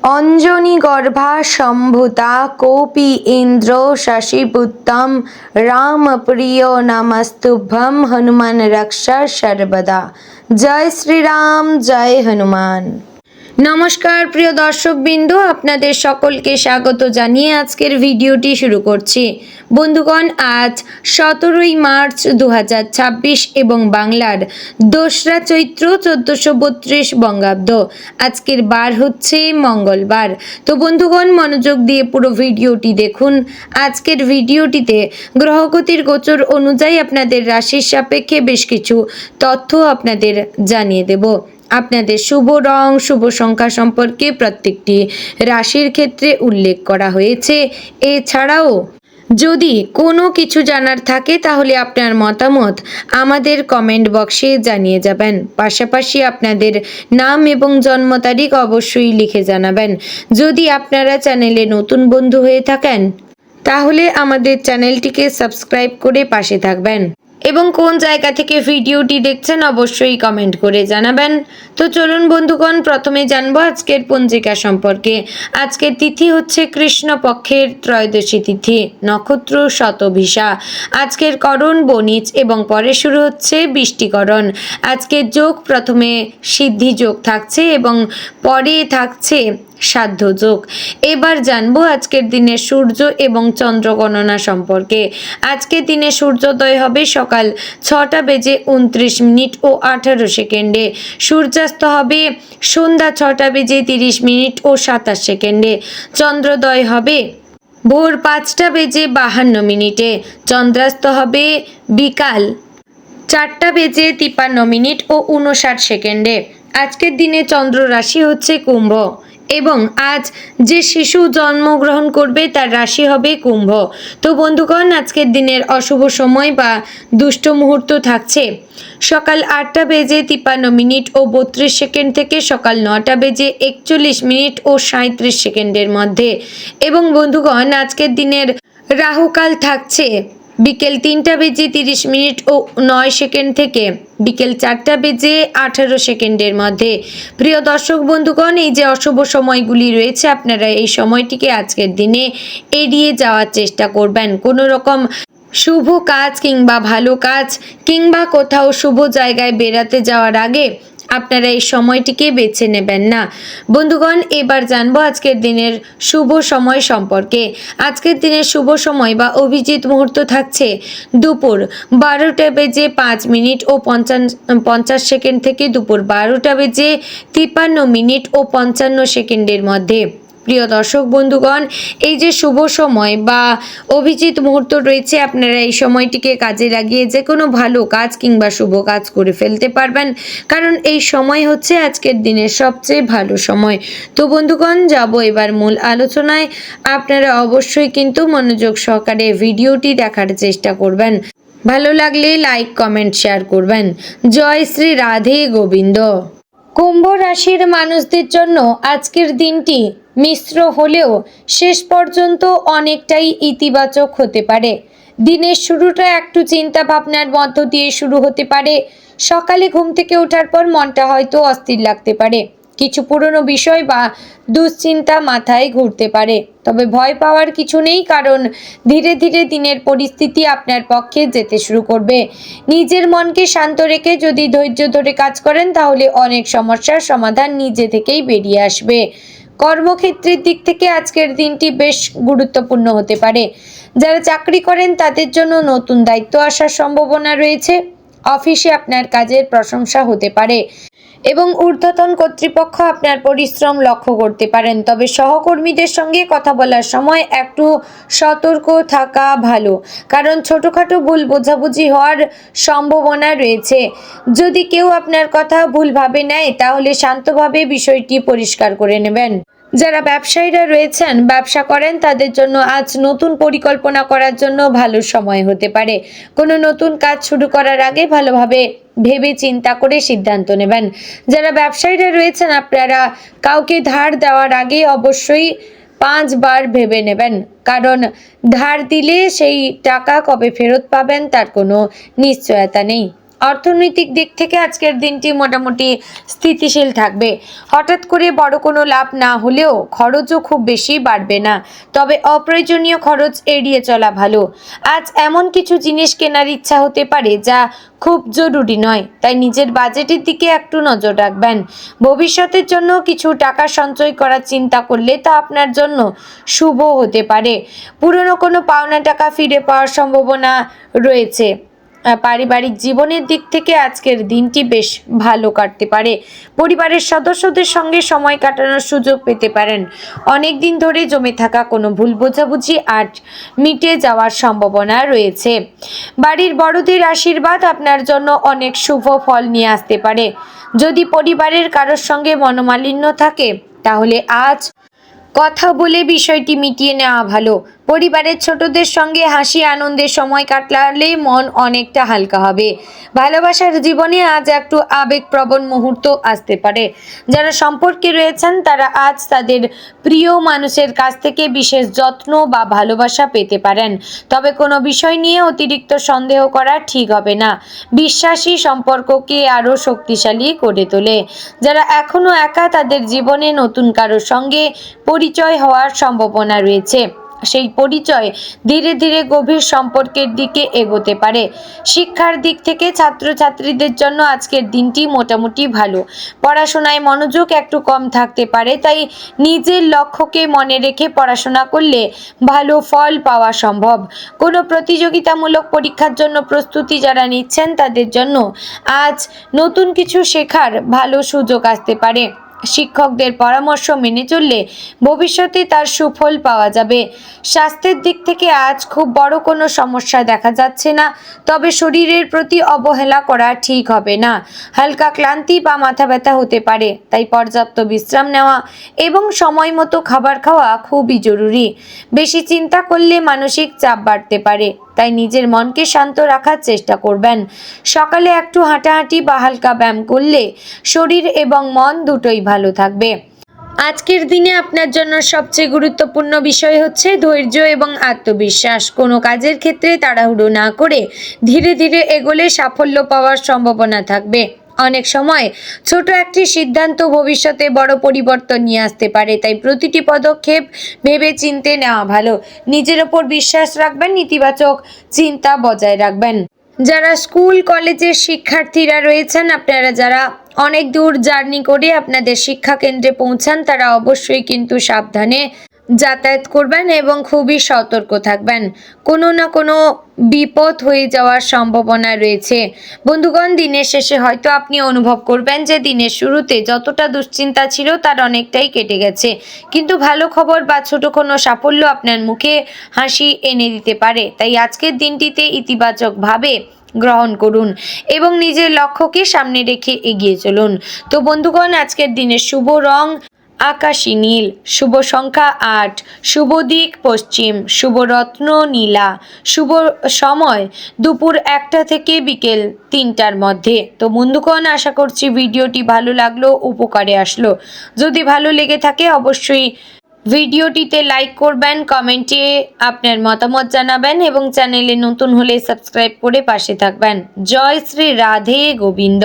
অঞ্জনিগর্ভা সম্ভূতা কোপি ইন্দ্র শশিপুত্তম রামপ্রিয় নমস্তুভ্যং হনুমান রক্ষা সর্বদা। জয় শ্রীরাম, জয় হনুমান। নমস্কার প্রিয় দর্শকবৃন্দ, আপনাদের সকলকে স্বাগত জানিয়ে আজকের ভিডিওটি শুরু করছি। বন্ধুগণ, আজ 17ই মার্চ 2026 এবং বাংলার 2রা চৈত্র 1432 বঙ্গাব্দ। আজকের বার হচ্ছে মঙ্গলবার। তো বন্ধুগণ, মনোযোগ দিয়ে পুরো ভিডিওটি দেখুন। আজকের ভিডিওটিতে গ্রহগতির গোচর অনুযায়ী আপনাদের রাশির সাপেক্ষে বেশ কিছু তথ্য আপনাদের জানিয়ে দেব। আপনাদের শুভ রং, শুভ সংখ্যা সম্পর্কে প্রত্যেকটি রাশির ক্ষেত্রে উল্লেখ করা হয়েছে। এছাড়াও যদি কোনো কিছু জানার থাকে তাহলে আপনার মতামত আমাদের কমেন্ট বক্সে জানিয়ে যাবেন। পাশাপাশি আপনাদের নাম এবং জন্ম তারিখ অবশ্যই লিখে জানাবেন। যদি আপনারা চ্যানেলে নতুন বন্ধু হয়ে থাকেন তাহলে আমাদের চ্যানেলটিকে সাবস্ক্রাইব করে পাশে থাকবেন এবং কোন জায়গা থেকে ভিডিওটি দেখছেন অবশ্যই কমেন্ট করে জানাবেন। তো চলুন বন্ধুগণ, প্রথমে জানবো আজকের পঞ্জিকা সম্পর্কে। আজকের তিথি হচ্ছে কৃষ্ণপক্ষের ত্রয়োদশী তিথি, নক্ষত্র শতভিষা। আজকের করণ বণিজ এবং পরে শুরু হচ্ছে বৃষ্টিকরণ। আজকের যোগ প্রথমে সিদ্ধি যোগ থাকছে এবং পরে থাকছে সাধ্য যোগ। এবার জানবো আজকের দিনের সূর্য এবং চন্দ্র গণনা সম্পর্কে। আজকের দিনে সূর্যোদয় হবে সকাল 6টা বেজে 29 মিনিট ও 18 সেকেন্ডে। সূর্যাস্ত হবে সন্ধ্যা 6টা বেজে 30 মিনিট ও 27 সেকেন্ডে। চন্দ্রোদয় হবে ভোর 5টা বেজে 52 মিনিটে। চন্দ্রাস্ত হবে বিকাল 4টা বেজে 53 মিনিট ও 59 সেকেন্ডে। আজকের দিনে চন্দ্র রাশি হচ্ছে কুম্ভ এবং আজ যে শিশু জন্মগ্রহণ করবে তার রাশি হবে কুম্ভ। তো বন্ধুগণ, আজকের দিনের অশুভ সময় বা দুষ্ট মুহূর্ত থাকছে সকাল 8টা বেজে 53 মিনিট ও 32 সেকেন্ড থেকে সকাল 9টা বেজে 41 মিনিট ও 37 সেকেন্ডের মধ্যে। এবং বন্ধুগণ, আজকের দিনের রাহুকাল থাকছে বিকেল 3টা বেজে 30 মিনিট ও 9 সেকেন্ড থেকে বিকেল 4টা বেজে 18 সেকেন্ডের মধ্যে। প্রিয় দর্শক বন্ধুগণ, এই যে অশুভ সময়গুলি রয়েছে আপনারা এই সময়টিকে আজকের দিনে এড়িয়ে যাওয়ার চেষ্টা করবেন। কোনো রকম শুভ কাজ কিংবা ভালো কাজ কিংবা কোথাও শুভ জায়গায় বেড়াতে যাওয়ার আগে আপনারা এই সময়টিকে বেছে নেবেন না। বন্ধুগণ, এবার জানবো আজকের দিনের শুভ সময় সম্পর্কে। আজকের দিনের শুভ সময় বা অভিজিৎ মুহূর্ত থাকছে দুপুর 12টা বেজে 5 মিনিট ও 50 সেকেন্ড থেকে দুপুর 12টা বেজে 53 মিনিট ও 55 সেকেন্ডের মধ্যে। প্রিয় দর্শক বন্ধুগণ, এই যে শুভ সময় বা অভিজিৎ মুহূর্ত রয়েছে আপনারা এই সময়টিকে কাজে লাগিয়ে যে কোনো ভালো কাজ কিংবা শুভ কাজ করে ফেলতে পারবেন, কারণ এই সময় হচ্ছে আজকের দিনের সবচেয়ে ভালো সময়। তো বন্ধুগণ, যাব এবার মূল আলোচনায়। আপনারা অবশ্যই কিন্তু মনোযোগ সহকারে ভিডিওটি দেখার চেষ্টা করবেন। ভালো লাগলে লাইক, কমেন্ট, শেয়ার করবেন। জয় শ্রী রাধে গোবিন্দ। কুম্ভ রাশির মানুষদের জন্য আজকের দিনটি মিশ্র হলেও শেষ পর্যন্ত অনেকটাই ইতিবাচক হতে পারে। দিনের শুরুটা একটু চিন্তা ভাবনার মধ্য দিয়ে শুরু হতে পারে। সকালে ঘুম থেকে ওঠার পর মনটা হয়তো অস্থির লাগতে পারে। কিছু পুরনো বিষয় বা দুশ্চিন্তা মাথায় ঘুরতে পারে। তবে ভয় পাওয়ার কিছু নেই, কারণ ধীরে ধীরে দিনের পরিস্থিতি আপনার পক্ষে যেতে শুরু করবে। নিজের মনকে শান্ত রেখে যদি ধৈর্য ধরে কাজ করেন তাহলে অনেক সমস্যার সমাধান নিজে থেকেই বেরিয়ে আসবে। কর্মক্ষেত্রের দিক থেকে আজকের দিনটি বেশ গুরুত্বপূর্ণ হতে পারে। যারা চাকরি করেন তাদের জন্য নতুন দায়িত্ব আসার সম্ভাবনা রয়েছে। অফিসে আপনার কাজের প্রশংসা হতে পারে এবং ঊর্ধ্বতন কর্তৃপক্ষ আপনার পরিশ্রম লক্ষ্য করতে পারেন। তবে সহকর্মীদের সঙ্গে কথা বলার সময় একটু সতর্ক থাকা ভালো, কারণ ছোটোখাটো ভুল বোঝাবুঝি হওয়ার সম্ভাবনা রয়েছে। যদি কেউ আপনার কথা ভুলভাবে নেয় তাহলে শান্তভাবে বিষয়টি পরিষ্কার করে নেবেন। যারা ব্যবসায়ীরা রয়েছেন, ব্যবসা করেন, তাদের জন্য আজ নতুন পরিকল্পনা করার জন্য ভালো সময় হতে পারে। কোনো নতুন কাজ শুরু করার আগে ভালোভাবে ভেবে চিন্তা করে সিদ্ধান্ত নেবেন। যারা ব্যবসায়ীরা রয়েছেন, আপনারা কাউকে ধার দেওয়ার আগে অবশ্যই 5 বার ভেবে নেবেন, কারণ ধার দিলে সেই টাকা কবে ফেরত পাবেন তার কোনো নিশ্চয়তা নেই। অর্থনৈতিক দিক থেকে আজকের দিনটি মোটামুটি স্থিতিশীল থাকবে। হঠাৎ করে বড় কোনো লাভ না হলেও খরচও খুব বেশি বাড়বে না, তবে অপ্রয়োজনীয় খরচ এড়িয়ে চলা ভালো। আজ এমন কিছু জিনিস কেনার ইচ্ছা হতে পারে যা খুব জরুরি নয়, তাই নিজের বাজেটের দিকে একটু নজর রাখবেন। ভবিষ্যতের জন্য কিছু টাকা সঞ্চয় করার চিন্তা করলে তা আপনার জন্য শুভ হতে পারে। পুরনো কোনো পাওনা টাকা ফিরে পাওয়ার সম্ভাবনা রয়েছে। পারিবারিক জীবনের দিক থেকে আজকের দিনটি বেশ ভালো কাটতে পারে। পরিবারের সদস্যদের সঙ্গে সময় কাটানোর সুযোগ পেতে পারেন। অনেক দিন ধরে জমে থাকা কোনো ভুল বোঝাবুঝি আজ মিটে যাওয়ার সম্ভাবনা রয়েছে। বাড়ির বড়দের আশীর্বাদ আপনার জন্য অনেক শুভ ফল নিয়ে আসতে পারে। যদি পরিবারের কারোর সঙ্গে মনোমালিন্য থাকে তাহলে আজ কথা বলে বিষয়টি মিটিয়ে নেওয়া ভালো। পরিবারের ছোটদের সঙ্গে হাসি আনন্দের সময় কাটালে মন অনেকটা হালকা হবে। ভালোবাসার জীবনে আজ একটু আবেগপ্রবণ মুহূর্ত আসতে পারে। যারা সম্পর্কে রয়েছেন তারা আজ তাদের প্রিয় মানুষের কাছ থেকে বিশেষ যত্ন বা ভালোবাসা পেতে পারেন। তবে কোনো বিষয় নিয়ে অতিরিক্ত সন্দেহ করা ঠিক হবে না। বিশ্বাসী সম্পর্ককে আরও শক্তিশালী করে তোলে। যারা এখনও একা, তাদের জীবনে নতুন কারোর সঙ্গে পরিচয় হওয়ার সম্ভাবনা রয়েছে। সেই পরিচয় ধীরে ধীরে গভীর সম্পর্কের দিকে এগোতে পারে। শিক্ষার দিক থেকে ছাত্রছাত্রীদের জন্য আজকের দিনটি মোটামুটি ভালো। পড়াশোনায় মনোযোগ একটু কম থাকতে পারে, তাই নিজের লক্ষ্যকে মনে রেখে পড়াশোনা করলে ভালো ফল পাওয়া সম্ভব। কোনো প্রতিযোগিতামূলক পরীক্ষার জন্য প্রস্তুতি যারা নিচ্ছেন তাদের জন্য আজ নতুন কিছু শেখার ভালো সুযোগ আসতে পারে। শিক্ষকদের পরামর্শ মেনে চললে ভবিষ্যতে তার সুফল পাওয়া যাবে। স্বাস্থ্যের দিক থেকে আজ খুব বড় কোনো সমস্যা দেখা যাচ্ছে না, তবে শরীরের প্রতি অবহেলা করা ঠিক হবে না। হালকা ক্লান্তি বা মাথা ব্যথা হতে পারে, তাই পর্যাপ্ত বিশ্রাম নেওয়া এবং সময় মতো খাবার খাওয়া খুবই জরুরি। বেশি চিন্তা করলে মানসিক চাপ বাড়তে পারে, তাই নিজের মনকে শান্ত রাখার চেষ্টা করবেন। সকালে একটু হাঁটাহাঁটি বা হালকা ব্যায়াম করলে শরীর এবং মন দুটোই ভালো থাকবে। আজকের দিনে আপনার জন্য সবচেয়ে গুরুত্বপূর্ণ বিষয় হচ্ছে ধৈর্য এবং আত্মবিশ্বাস। কোনো কাজের ক্ষেত্রে তাড়াহুড়ো না করে ধীরে ধীরে এগোলে সাফল্য পাওয়ার সম্ভাবনা থাকবে। অনেক সময় ছোট একটি সিদ্ধান্ত ভবিষ্যতে বড় পরিবর্তন নিয়ে আসতে পারে, তাই প্রতিটি পদক্ষেপ ভেবে চিন্তে নেওয়া ভালো। নিজের ওপর বিশ্বাস রাখবেন, ইতিবাচক চিন্তা বজায় রাখবেন। যারা স্কুল কলেজের শিক্ষার্থীরা রয়েছেন, আপনারা যারা অনেক দূর জার্নি করে আপনাদের শিক্ষা কেন্দ্রে পৌঁছান, তারা অবশ্যই কিন্তু সাবধানে যাতায়াত করবেন এবং খুবই সতর্ক থাকবেন। কোনো না কোনো বিপদ হয়ে যাওয়ার সম্ভাবনা রয়েছে। বন্ধুগণ, দিনের শেষে হয়তো আপনি অনুভব করবেন যে দিনের শুরুতে যতটা দুশ্চিন্তা ছিল তার অনেকটাই কেটে গেছে, কিন্তু ভালো খবর বা ছোট কোনো সাফল্য আপনার মুখে হাসি এনে দিতে পারে। তাই আজকের দিনটিতে ইতিবাচকভাবে গ্রহণ করুন এবং নিজের লক্ষ্যকে সামনে রেখে এগিয়ে চলুন। তো বন্ধুগণ, আজকের দিনের শুভ রং আকাশী নীল, শুভ সংখ্যা 8, শুভ দিক পশ্চিম, শুভ রত্ন নীলা, শুভ সময় দুপুর 1টা থেকে বিকেল 3টার মধ্যে। তো বন্ধুগণ, আশা করছি ভিডিওটি ভালো লাগলো, উপকারে আসলো। যদি ভালো লেগে থাকে অবশ্যই ভিডিওটিতে লাইক করবেন, কমেন্টে আপনার মতামত জানাবেন এবং চ্যানেলে নতুন হলে সাবস্ক্রাইব করে পাশে থাকবেন। জয় শ্রী রাধে গোবিন্দ।